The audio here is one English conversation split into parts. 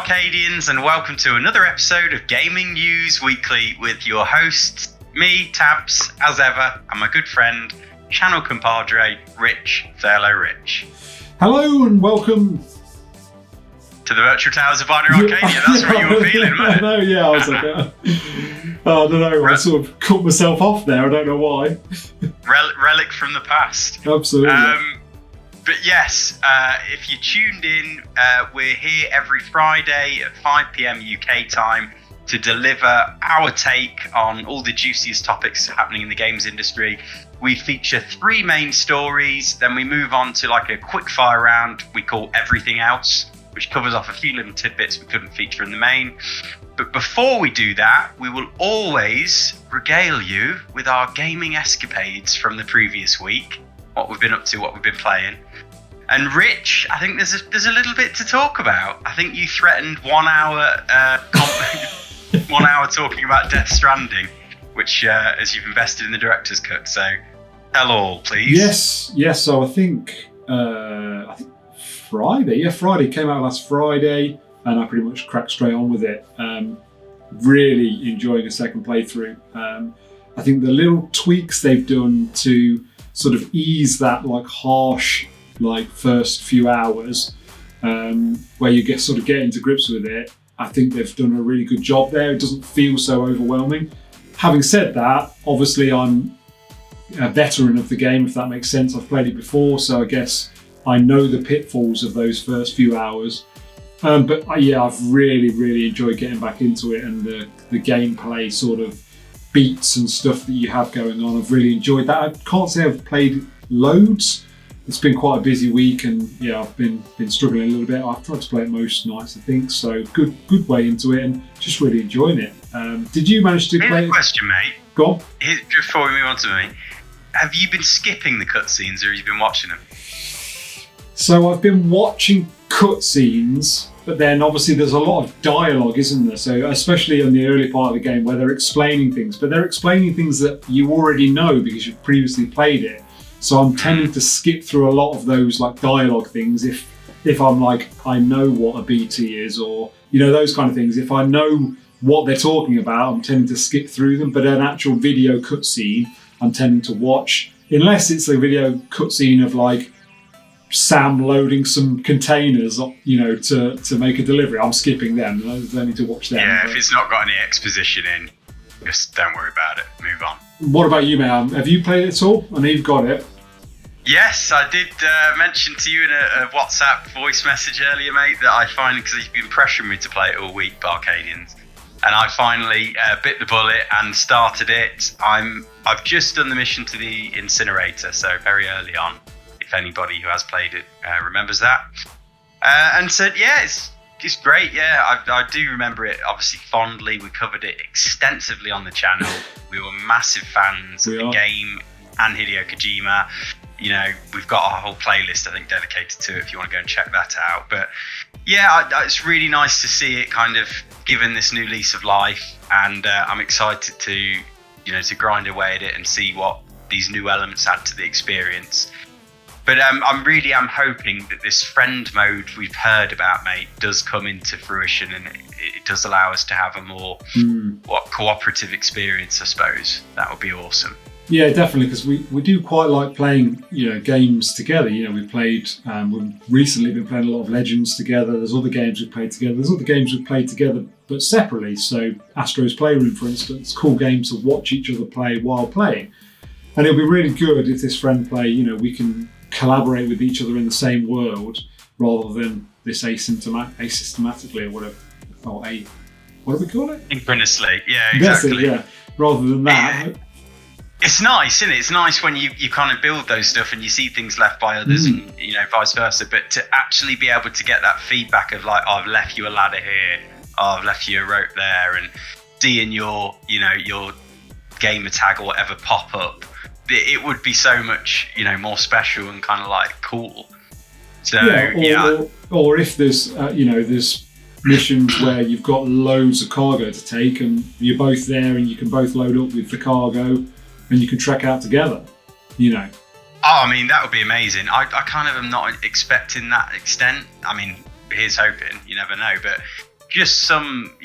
Barcadians, and welcome to another episode of Gaming News Weekly with your hosts, me, Tabs, as ever, and my good friend, channel compadre, Rich. Say hello, Rich. Hello and welcome to the virtual towers of Binary Arcadia. That's what you were feeling, man. I know, yeah, I was like, I don't know, I sort of caught myself off there, I don't know why. Relic from the past. Absolutely. But yes, if you tuned in, we're here every Friday at 5 p.m. UK time to deliver our take on all the juiciest topics happening in the games industry. We feature 3 main stories, then we move on to like a quickfire round we call Everything Else, which covers off a few little tidbits we couldn't feature in the main. But before we do that, we will always regale you with our gaming escapades from the previous week, what we've been up to, what we've been playing. And Rich, I think there's a little bit to talk about. I think you threatened 1 hour 1 hour talking about Death Stranding, which as you've invested in the director's cut. So tell all, please. Yes. So I think Friday. Yeah, Friday came out last Friday, and I pretty much cracked straight on with it. Really enjoying a second playthrough. I think the little tweaks they've done to sort of ease that like harsh like first few hours where you get into grips with it, I think they've done a really good job there. It doesn't feel so overwhelming. Having said that, obviously I'm a veteran of the game, if that makes sense. I've played it before, so I guess I know the pitfalls of those first few hours. But yeah, I've really enjoyed getting back into it, and the gameplay sort of beats and stuff that you have going on. I've really enjoyed that. I can't say I've played loads. It's been quite a busy week, and yeah, I've been struggling a little bit. I've tried to play it most nights, I think. So good way into it, and just really enjoying it. Did you manage to play it? Here's a question, mate. Go on. Before we move on to me, have you been skipping the cutscenes, or have you been watching them? So I've been watching cutscenes, but then obviously there's a lot of dialogue, isn't there? So especially in the early part of the game where they're explaining things, but they're explaining things that you already know because you've previously played it. So I'm tending to skip through a lot of those like dialogue things if I'm like, I know what a BT is, or those kind of things. If I know what they're talking about, I'm tending to skip through them. But an actual video cutscene, I'm tending to watch, unless it's a video cutscene of like Sam loading some containers, to make a delivery. I'm skipping them. I don't need to watch them. Yeah, if it's not got any exposition in, just don't worry about it. Move on. What about you, mate? Have you played it at all? I know you've got it. Yes, I did mention to you in a WhatsApp voice message earlier, mate, that I finally, because you've been pressuring me to play it all week, Barcadians, and I finally bit the bullet and started it. I've just done the mission to the incinerator, so very early on, if anybody who has played it remembers that. And said, yeah, it's great, yeah. I do remember it, obviously, fondly. We covered it extensively on the channel. We were massive fans of the game and Hideo Kojima. We've got a whole playlist, I think, dedicated to it if you want to go and check that out. But yeah, it's really nice to see it kind of given this new lease of life, and I'm excited to grind away at it and see what these new elements add to the experience. But I'm hoping that this friend mode we've heard about, mate, does come into fruition, and it does allow us to have a more cooperative experience, I suppose. That would be awesome. Yeah, definitely, because we do quite like playing games together. We've recently been playing a lot of Legends together. There's other games we've played together. There's other games we've played together but separately. So Astro's Playroom, for instance, cool games to watch each other play while playing. And it'll be really good if this friend play, we can collaborate with each other in the same world rather than this asystematically or whatever. Or what do we call it? Synchronously, yeah, exactly. Yeah, rather than that. Yeah. It's nice, isn't it? It's nice when you kind of build those stuff and you see things left by others and, vice versa. But to actually be able to get that feedback of like, oh, I've left you a ladder here, oh, I've left you a rope there, and seeing your gamer tag or whatever pop up, it would be so much, more special and kind of like cool. So, or if there's, there's missions where you've got loads of cargo to take and you're both there and you can both load up with the cargo and you can trek out together, Oh, I mean, that would be amazing. I kind of am not expecting that extent. I mean, here's hoping, you never know. But just some,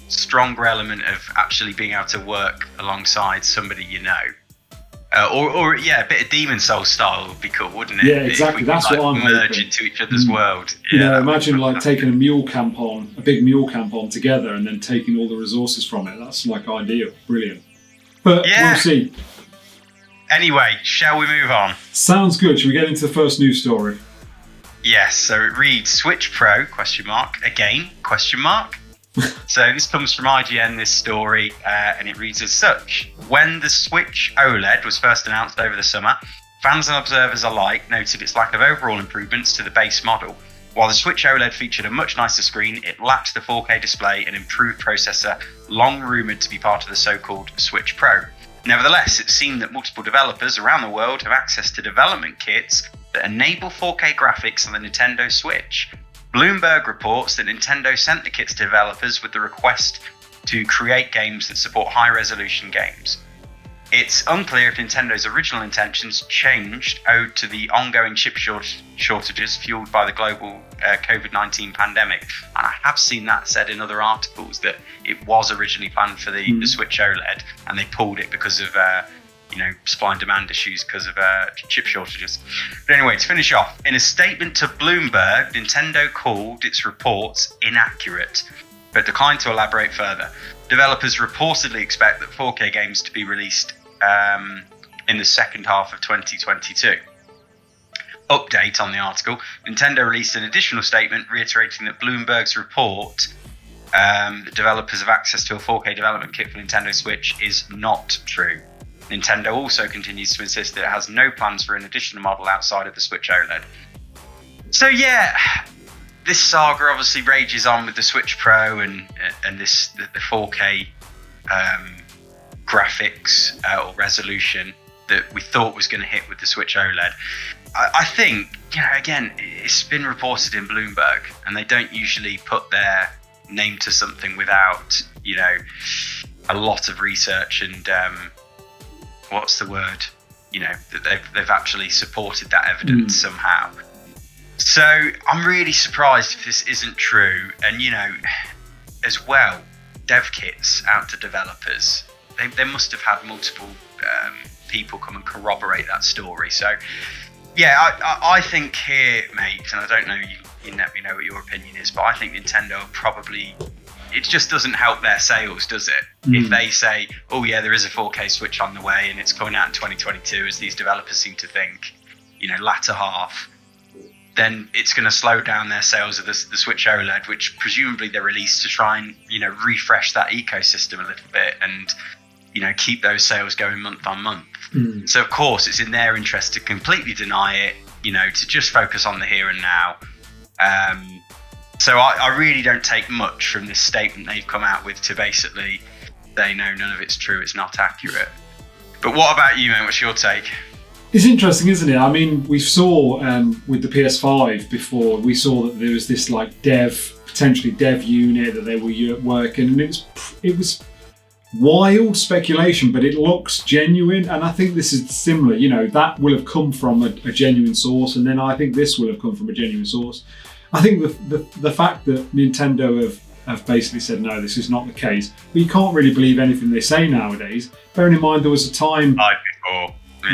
stronger element of actually being able to work alongside somebody or a bit of Demon Soul style would be cool, wouldn't it? Yeah, exactly. That's what I'm merge hoping. into each other's world. Imagine like taking a big mule camp on together, and then taking all the resources from it. That's like ideal, brilliant. But we'll see. Anyway, shall we move on? Sounds good. Should we get into the first news story? Yes. So it reads Switch Pro ? Again ? So this comes from IGN, this story, and it reads as such. When the Switch OLED was first announced over the summer, fans and observers alike noted its lack of overall improvements to the base model. While the Switch OLED featured a much nicer screen, it lacked the 4K display and improved processor, long rumoured to be part of the so-called Switch Pro. Nevertheless, it seemed that multiple developers around the world have access to development kits that enable 4K graphics on the Nintendo Switch. Bloomberg reports that Nintendo sent the kits to developers with the request to create games that support high-resolution games. It's unclear if Nintendo's original intentions changed owed to the ongoing chip shortages fueled by the global COVID-19 pandemic. And I have seen that said in other articles that it was originally planned for the Switch OLED, and they pulled it because of supply and demand issues because of chip shortages. But anyway, to finish off, in a statement to Bloomberg, Nintendo called its reports inaccurate, but declined to elaborate further. Developers reportedly expect that 4K games to be released in the second half of 2022. Update on the article. Nintendo released an additional statement reiterating that Bloomberg's report that developers have access to a 4K development kit for Nintendo Switch is not true. Nintendo also continues to insist that it has no plans for an additional model outside of the Switch OLED. So this saga obviously rages on with the Switch Pro and the 4K graphics or resolution that we thought was going to hit with the Switch OLED. I think, again, it's been reported in Bloomberg, and they don't usually put their name to something without, a lot of research and what's the word? That they've actually supported that evidence somehow. So I'm really surprised if this isn't true. And as well, dev kits out to developers. They must have had multiple people come and corroborate that story. So I think here, mate, and I don't know, you let me know what your opinion is, but I think Nintendo probably, it just doesn't help their sales, does it? If they say, oh yeah, there is a 4K Switch on the way and it's coming out in 2022, as these developers seem to think, latter half, then it's going to slow down their sales of the Switch OLED, which presumably they released to try and, refresh that ecosystem a little bit and, keep those sales going month on month. So of course it's in their interest to completely deny it, to just focus on the here and now. So I really don't take much from this statement they've come out with to basically say, no, none of it's true, it's not accurate. But what about you, man? What's your take? It's interesting, isn't it? I mean, we saw with the PS5 before, we saw that there was this like potentially dev unit that they were working, and it was wild speculation, but it looks genuine, and I think this is similar. That will have come from a genuine source, and then I think this will have come from a genuine source. I think the fact that Nintendo have basically said no, this is not the case, but you can't really believe anything they say nowadays. Bearing in mind there was a time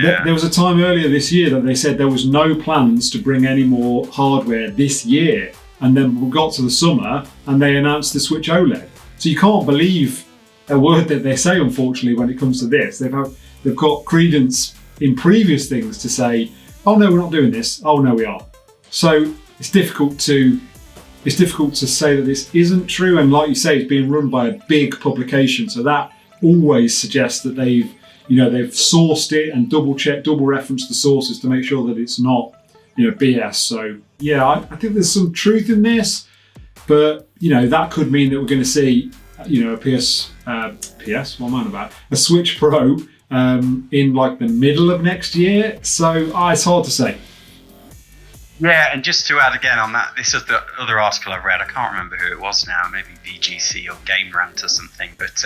there was a time earlier this year that they said there was no plans to bring any more hardware this year, and then we got to the summer and they announced the Switch OLED. So you can't believe a word that they say, unfortunately, when it comes to this. They've got credence in previous things to say, oh no, we're not doing this. Oh no, we are. So it's difficult to say that this isn't true. And like you say, it's being run by a big publication, so that always suggests that they've sourced it and double checked, double referenced the sources to make sure that it's not BS. So I think there's some truth in this, but that could mean that we're going to see a Switch Pro in like the middle of next year. So it's hard to say. Yeah, and just to add again on that, this is the other article I've read. I can't remember who it was now, maybe VGC or Game Rant or something. But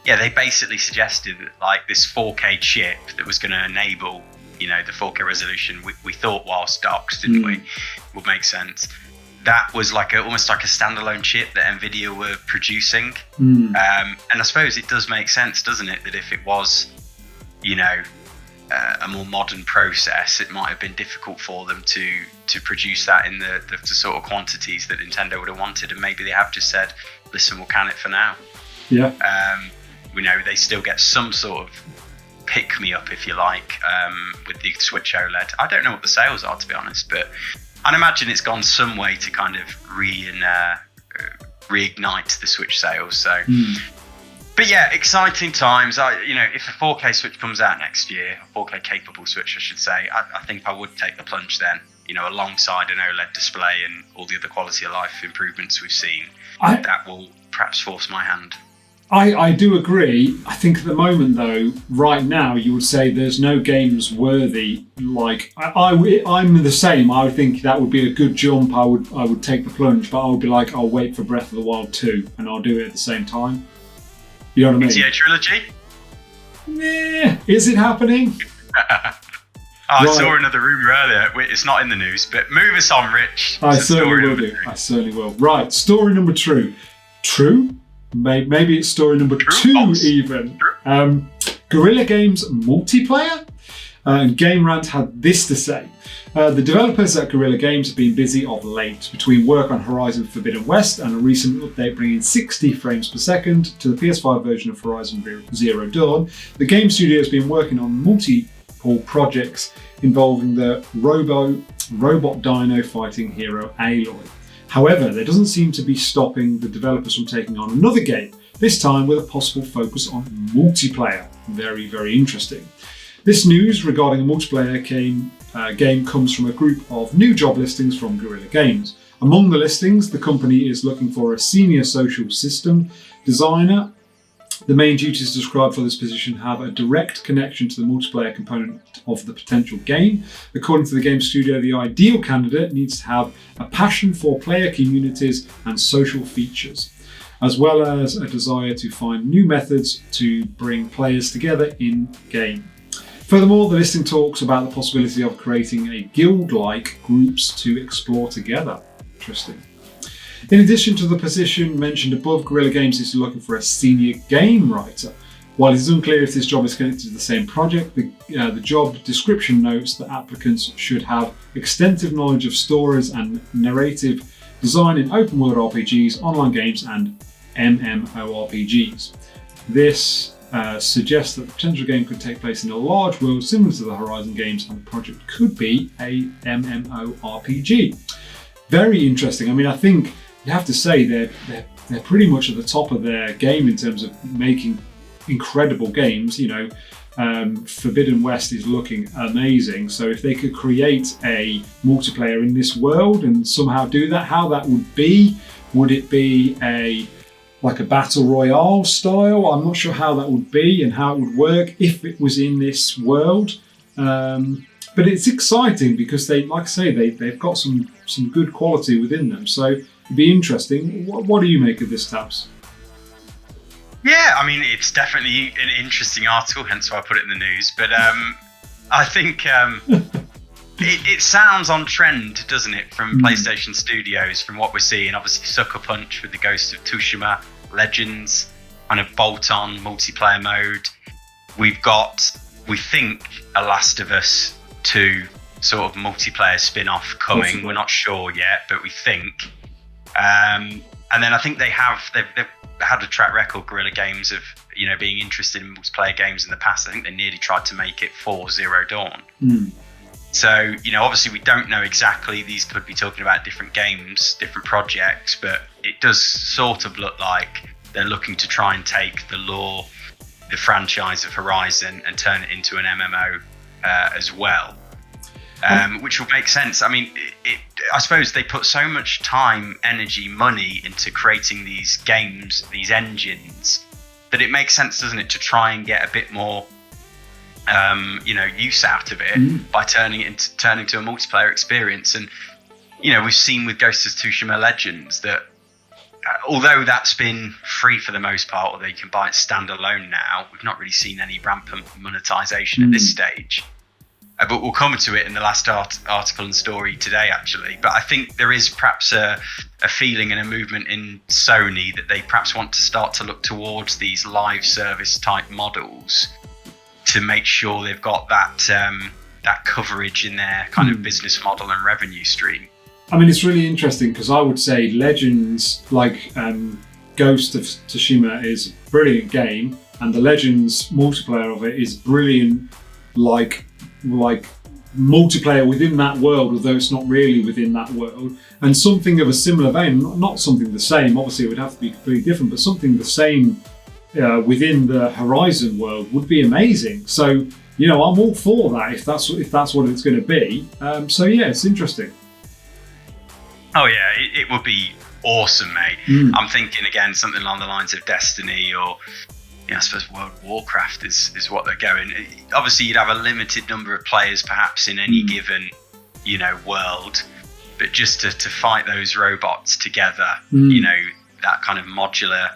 they basically suggested that like this 4K chip that was going to enable, the 4K resolution we thought while stocked, didn't we? Would make sense. that was almost like a standalone chip that Nvidia were producing. Mm. And I suppose it does make sense, doesn't it, that if it was, a more modern process, it might have been difficult for them to produce that in the sort of quantities that Nintendo would have wanted, and maybe they have just said, listen, we'll can it for now. Yeah. We know they still get some sort of pick me up, if you like, with the Switch OLED. I don't know what the sales are, to be honest, but I'd imagine it's gone some way to kind of reignite the Switch sales. So, But yeah, exciting times. If a 4K Switch comes out next year, a 4K capable Switch, I should say, I think I would take the plunge then. Alongside an OLED display and all the other quality of life improvements we've seen, that will perhaps force my hand. I do agree. I think at the moment, though, right now, you would say there's no games worthy. Like I'm the same. I would think that would be a good jump. I would take the plunge, but I would be like, I'll wait for Breath of the Wild 2, and I'll do it at the same time. You know what I mean? GTA trilogy? Nah, is it happening? I saw another rumour earlier. It's not in the news, but move us on, Rich. I certainly will do. I certainly will. Right, story number 2. True? Maybe it's story number 2 even. Guerrilla Games multiplayer? And Game Rant had this to say. The developers at Guerrilla Games have been busy of late, between work on Horizon Forbidden West and a recent update bringing 60 frames per second to the PS5 version of Horizon Zero Dawn. The game studio has been working on multiple projects involving the robot dino fighting hero Aloy. However, there doesn't seem to be stopping the developers from taking on another game, this time with a possible focus on multiplayer. Very, very interesting. This news regarding a multiplayer game comes from a group of new job listings from Guerrilla Games. Among the listings, the company is looking for a senior social system designer. The main duties described for this position have a direct connection to the multiplayer component of the potential game. According to the game studio, the ideal candidate needs to have a passion for player communities and social features, as well as a desire to find new methods to bring players together in-game. Furthermore, the listing talks about the possibility of creating a guild-like groups to explore together. Interesting. In addition to the position mentioned above, Guerrilla Games is looking for a senior game writer. While it is unclear if this job is connected to the same project, the job description notes that applicants should have extensive knowledge of stories and narrative design in open-world RPGs, online games, and MMORPGs. This suggests that the potential game could take place in a large world similar to the Horizon games, and the project could be a MMORPG. Very interesting. I mean, I think you have to say they're pretty much at the top of their game in terms of making incredible games. Forbidden West is looking amazing. So if they could create a multiplayer in this world and somehow do that, how that would be? Would it be like a battle royale style? I'm not sure how that would be and how it would work if it was in this world. But it's exciting because they've got some good quality within them. So it'd be interesting. What do you make of this, Tabs? Yeah, I mean, it's definitely an interesting article, hence why I put it in the news. But I think it sounds on trend, doesn't it, from PlayStation Studios, from what we're seeing. Obviously, Sucker Punch with the Ghost of Tsushima, Legends, kind of bolt-on multiplayer mode. We've got, we think, a Last of Us 2 sort of multiplayer spin-off coming. Possibly. We're not sure yet, but we think. And then I think they've had a track record, Guerrilla Games, of being interested in multiplayer games in the past. I think they nearly tried to make it for Zero Dawn. So, obviously we don't know exactly. These could be talking about different games, different projects, but it does sort of look like they're looking to try and take the franchise of Horizon and turn it into an MMO as well. Which will make sense. I mean, I suppose they put so much time, energy, money into creating these games, these engines, that it makes sense, doesn't it, to try and get a bit more, use out of it by turning to a multiplayer experience. And we've seen with Ghost of Tsushima Legends that although that's been free for the most part, or they can buy it standalone now, we've not really seen any rampant monetization at this stage. But we'll come to it in the last article and story today, actually. But I think there is perhaps a feeling and a movement in Sony that they perhaps want to start to look towards these live service type models to make sure they've got that coverage in their kind of business model and revenue stream. I mean, it's really interesting because I would say Legends, like Ghost of Tsushima, is a brilliant game, and the Legends multiplayer of it is brilliant, like multiplayer within that world, although it's not really within that world. And something of a similar vein, not something the same, obviously it would have to be completely different, but something the same within the Horizon world would be amazing. So, you know, I'm all for that if that's what it's going to be. So yeah, it's interesting. Oh yeah, it would be awesome, mate. I'm thinking again something along the lines of Destiny or, you know, I suppose World of Warcraft is what they're going. Obviously, you'd have a limited number of players perhaps in any given, you know, world, but just to fight those robots together, you know, that kind of modular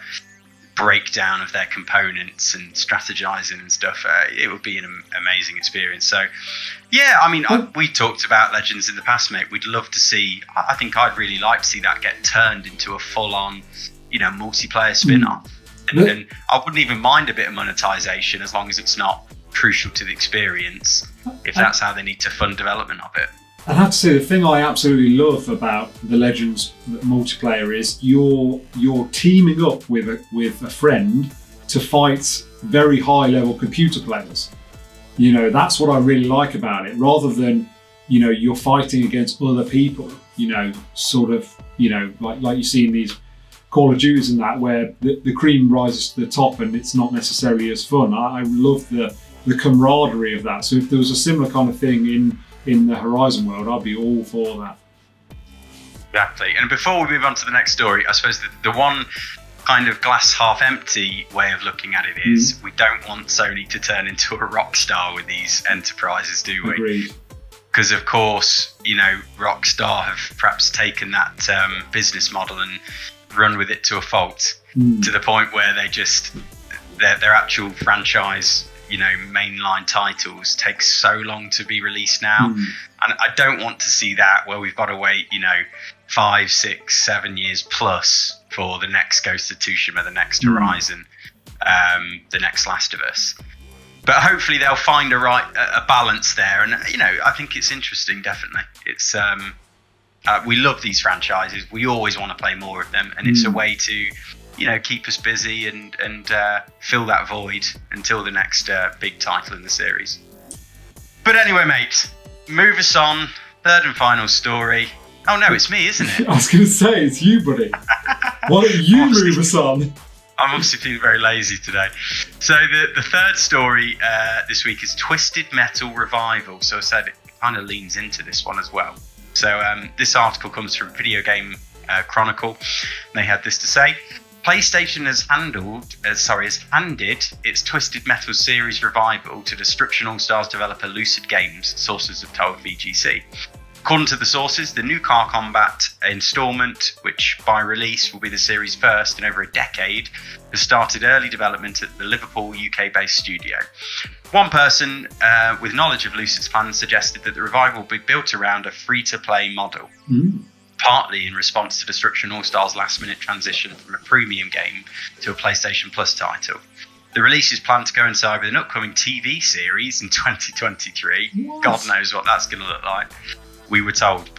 breakdown of their components and strategizing and stuff, it would be an amazing experience. So yeah, I mean, we talked about Legends in the past, mate. We'd love to see, I think I'd really like to see that get turned into a full-on, you know, multiplayer spin-off. And I wouldn't even mind a bit of monetization as long as it's not crucial to the experience, if that's how they need to fund development of it. I have to say, the thing I absolutely love about the Legends multiplayer is you're teaming up with a friend to fight very high level computer players. You know, that's what I really like about it, rather than, you know, you're fighting against other people, you know, sort of, you know, like you see in these Call of Duties and that, where the cream rises to the top and it's not necessarily as fun. I love the camaraderie of that. So if there was a similar kind of thing in the Horizon world, I'd be all for that. Exactly. And before we move on to the next story, I suppose the one kind of glass half empty way of looking at it is we don't want Sony to turn into a Rockstar with these enterprises, do we? Agreed. Because of course, you know, Rockstar have perhaps taken that business model and run with it to a fault, to the point where they just their actual franchise, you know, mainline titles take so long to be released now. And I don't want to see that where we've got to wait, you know, 5, 6, 7 years plus for the next Ghost of Tsushima, the next Horizon, the next Last of Us. But hopefully they'll find a balance there. And, you know, I think it's interesting, definitely. It's we love these franchises. We always want to play more of them. And it's a way to, you know, keep us busy and fill that void until the next big title in the series. But anyway, mate, move us on. Third and final story. Oh no, it's me, isn't it? I was going to say, it's you, buddy. Why don't you move us on? I'm obviously feeling very lazy today. So the third story this week is Twisted Metal Revival. So I said it kind of leans into this one as well. So this article comes from Video Game Chronicle. They had this to say: PlayStation has handed its Twisted Metal series revival to Destruction All-Stars developer Lucid Games, sources have told VGC. According to the sources, the new Car Combat installment, which by release will be the series' first in over a decade, has started early development at the Liverpool UK-based studio. One person with knowledge of Lucid's plans suggested that the revival will be built around a free-to-play model, partly in response to Destruction All-Stars' last-minute transition from a premium game to a PlayStation Plus title. The release is planned to coincide with an upcoming TV series in 2023. What? God knows what that's going to look like, we were told.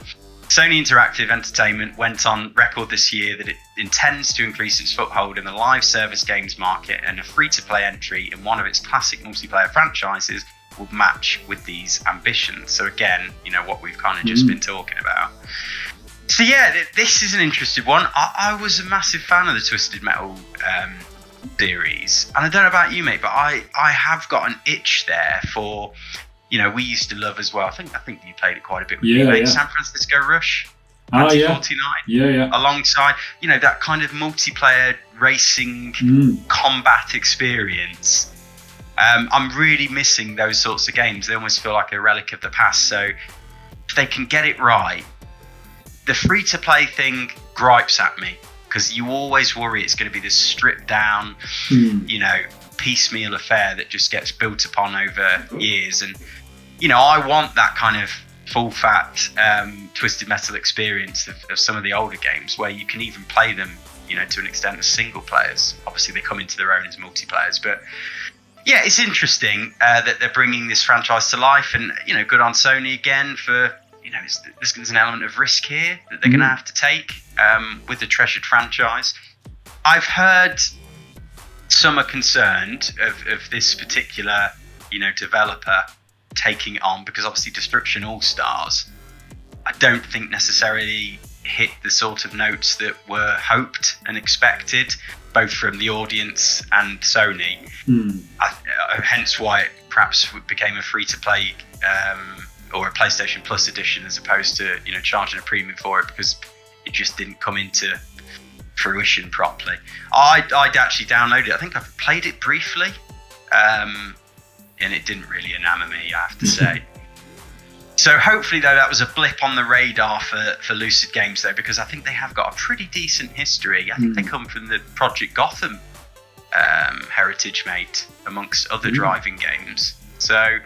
Sony Interactive Entertainment went on record this year that it intends to increase its foothold in the live service games market, and a free-to-play entry in one of its classic multiplayer franchises will match with these ambitions. So again, you know, what we've kind of just been talking about. So yeah, this is an interesting one. I was a massive fan of the Twisted Metal series, and I don't know about you, mate, but I have got an itch there for, you know, we used to love as well. I think you played it quite a bit with me, mate. Yeah. San Francisco Rush, 1949. Yeah. Alongside, you know, that kind of multiplayer racing combat experience. I'm really missing those sorts of games. They almost feel like a relic of the past. So if they can get it right, the free-to-play thing gripes at me, because you always worry it's going to be this stripped down, you know, piecemeal affair that just gets built upon over years. And I want that kind of full fat Twisted Metal experience of some of the older games where you can even play them, to an extent as single players. Obviously, they come into their own as multiplayers, but yeah, it's interesting that they're bringing this franchise to life, and good on Sony again for there's an element of risk here that they're going to have to take with the treasured franchise. I've heard some are concerned of this particular developer taking it on, because obviously Destruction All Stars I don't think necessarily hit the sort of notes that were hoped and expected, both from the audience and Sony. Hence why it perhaps became a free-to-play or a PlayStation Plus edition, as opposed to charging a premium for it, because it just didn't come into fruition properly. I'd actually downloaded it. I think I've played it briefly, and it didn't really enamor me, I have to say. So hopefully, though, that was a blip on the radar for Lucid Games, though, because I think they have got a pretty decent history. I think they come from the Project Gotham heritage, mate, amongst other driving games. So,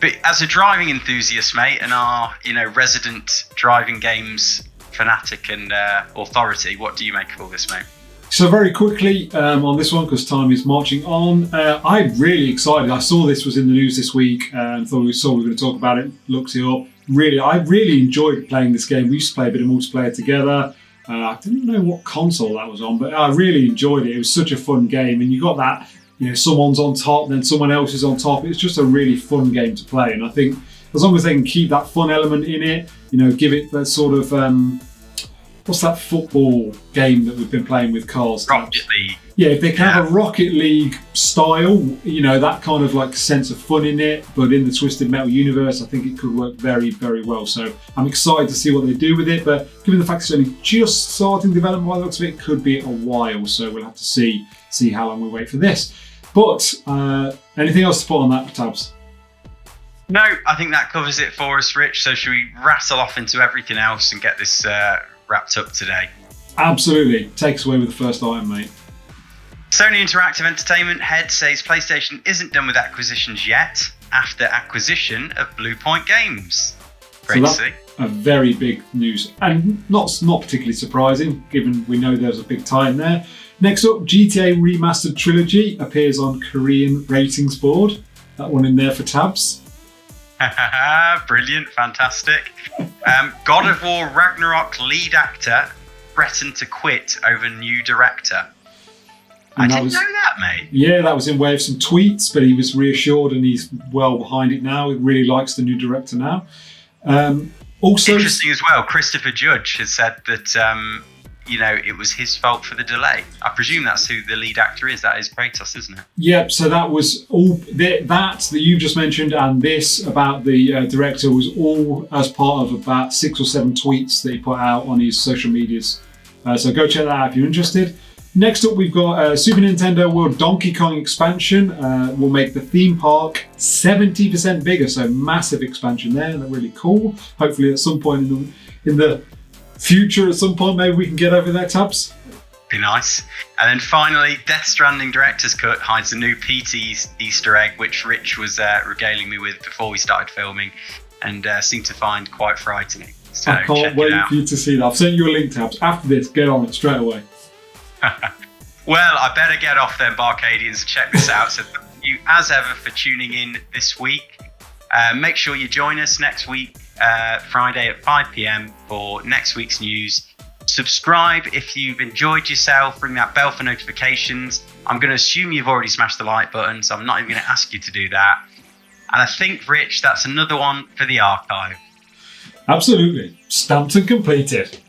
but as a driving enthusiast, mate, and our resident driving games fanatic and authority, what do you make of all this, mate? So very quickly on this one, because time is marching on, I'm really excited. I saw this was in the news this week and thought we were going to talk about it, looked it up. I really enjoyed playing this game. We used to play a bit of multiplayer together. I didn't know what console that was on, but I really enjoyed it. It was such a fun game, and you got that, someone's on top, then someone else is on top. It's just a really fun game to play, and I think as long as they can keep that fun element in it, give it that sort of what's that football game that we've been playing with cars? Rocket League. Yeah, if they can have a Rocket League style, that kind of like sense of fun in it, but in the Twisted Metal universe, I think it could work very, very well. So I'm excited to see what they do with it, but given the fact it's only just starting development by the looks of it, could be a while. So we'll have to see how long we wait for this. But anything else to put on that, Tabs? No, I think that covers it for us, Rich. So should we rattle off into everything else and get this wrapped up today? Absolutely. Take us away with the first item, mate. Sony Interactive Entertainment head says PlayStation isn't done with acquisitions yet after acquisition of Blue Point Games. Great to see. A very big news, and not particularly surprising, given we know there's a big tie in there. Next up, GTA Remastered Trilogy appears on Korean ratings board. That one in there for Tabs. Brilliant, fantastic. God of War Ragnarok lead actor threatened to quit over new director. And I didn't know that, mate. Yeah, that was in way of some tweets, but he was reassured and he's well behind it now. He really likes the new director now. Also, interesting as well, Christopher Judge has said that it was his fault for the delay. I presume that's who the lead actor is. That is Kratos, isn't it? Yep, so that was all that you just mentioned, and this about the director was all as part of about 6 or 7 tweets that he put out on his social medias. So go check that out if you're interested. Next up, we've got Super Nintendo World Donkey Kong expansion. Will make the theme park 70% bigger, so massive expansion there. That's really cool. Hopefully at some point in the future, at some point, maybe we can get over there, Tabs. Be nice. And then finally, Death Stranding Director's Cut hides a new PT Easter egg, which Rich was regaling me with before we started filming, and seemed to find quite frightening. So I can't wait for you to see that. I've sent you a link, Tabs. After this, get on it straight away. Well, I better get off then, BArcadians, and check this out. So thank you, as ever, for tuning in this week. Make sure you join us next week, Friday at 5 p.m. for next week's news. Subscribe if you've enjoyed yourself. Ring that bell for notifications. I'm going to assume you've already smashed the like button, so I'm not even going to ask you to do that. And I think, Rich, that's another one for the archive. Absolutely. Stamped and completed.